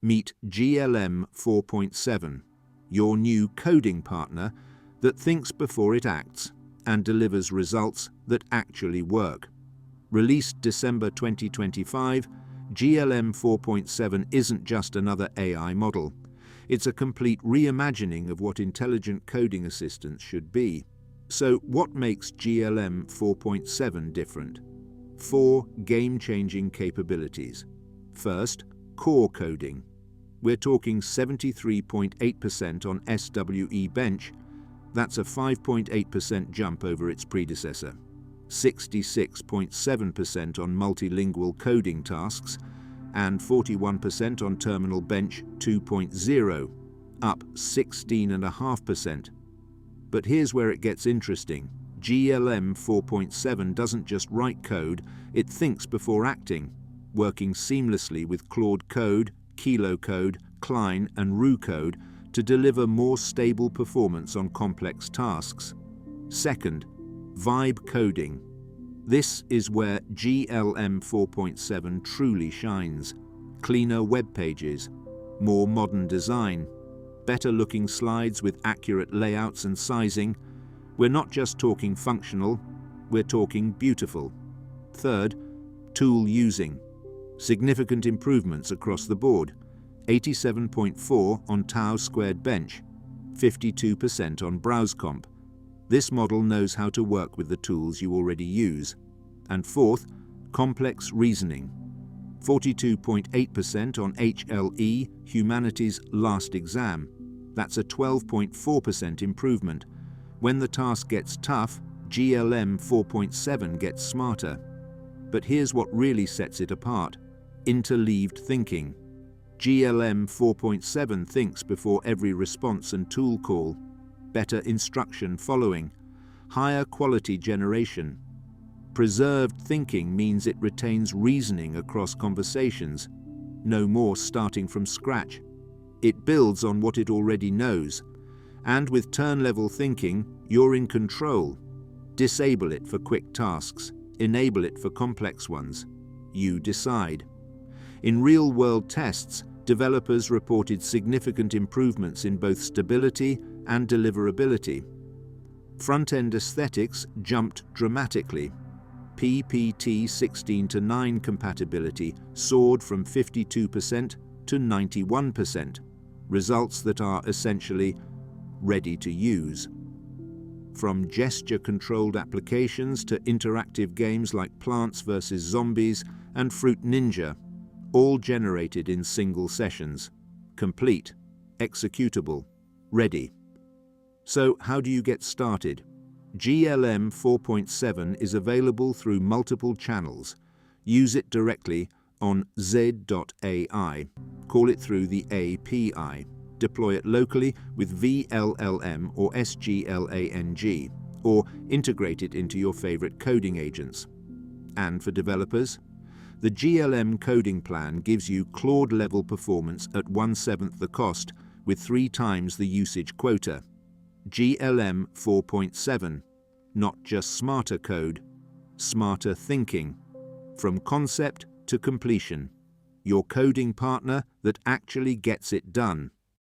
Meet GLM 4.7, your new coding partner that thinks before it acts and delivers results that actually work. Released December 2025, GLM 4.7 isn't just another AI model. It's a complete reimagining of what intelligent coding assistants should be. So what makes GLM 4.7 different? 4 game-changing capabilities. First, core coding. We're talking 73.8% on SWE-bench. That's a 5.8% jump over its predecessor. 66.7% on multilingual coding tasks, and 41% on Terminal Bench 2.0, up 16.5%. But here's where it gets interesting. GLM 4.7 doesn't just write code, it thinks before acting, working seamlessly with Claude Code, Code, Cline, and Code to deliver more stable performance on complex tasks. Second, vibe coding. This is where GLM 4.7 truly shines. Cleaner web pages, more modern design, better looking slides with accurate layouts and sizing. We're not just talking functional, we're talking beautiful. Third, tool using. Significant improvements across the board. 87.4 on Tau squared bench, 52% on BrowseComp. This model knows how to work with the tools you already use. And fourth, complex reasoning. 42.8% on HLE, Humanities Last Exam. That's a 12.4% improvement. When the task gets tough, GLM 4.7 gets smarter. But here's what really sets it apart. Interleaved thinking. GLM 4.7 thinks before every response and tool call. Better instruction following. Higher quality generation. Preserved thinking means it retains reasoning across conversations. No more starting from scratch. It builds on what it already knows. And with turn-level thinking, you're in control. Disable it for quick tasks. Enable it for complex ones. You decide. In real-world tests, developers reported significant improvements in both stability and deliverability. Front-end aesthetics jumped dramatically. PPT 16:9 compatibility soared from 52% to 91%, results that are essentially ready to use. From gesture-controlled applications to interactive games like Plants vs. Zombies and Fruit Ninja, all generated in single sessions. Complete, executable, ready. So how do you get started? GLM 4.7 is available through multiple channels. Use it directly on Z.AI. Call it through the API. Deploy it locally with VLLM or SGLANG, or integrate it into your favorite coding agents. And for developers, the GLM coding plan gives you Claude-level performance at 1/7 the cost with 3 times the usage quota. GLM 4.7, not just smarter code, smarter thinking. From concept to completion, your coding partner that actually gets it done.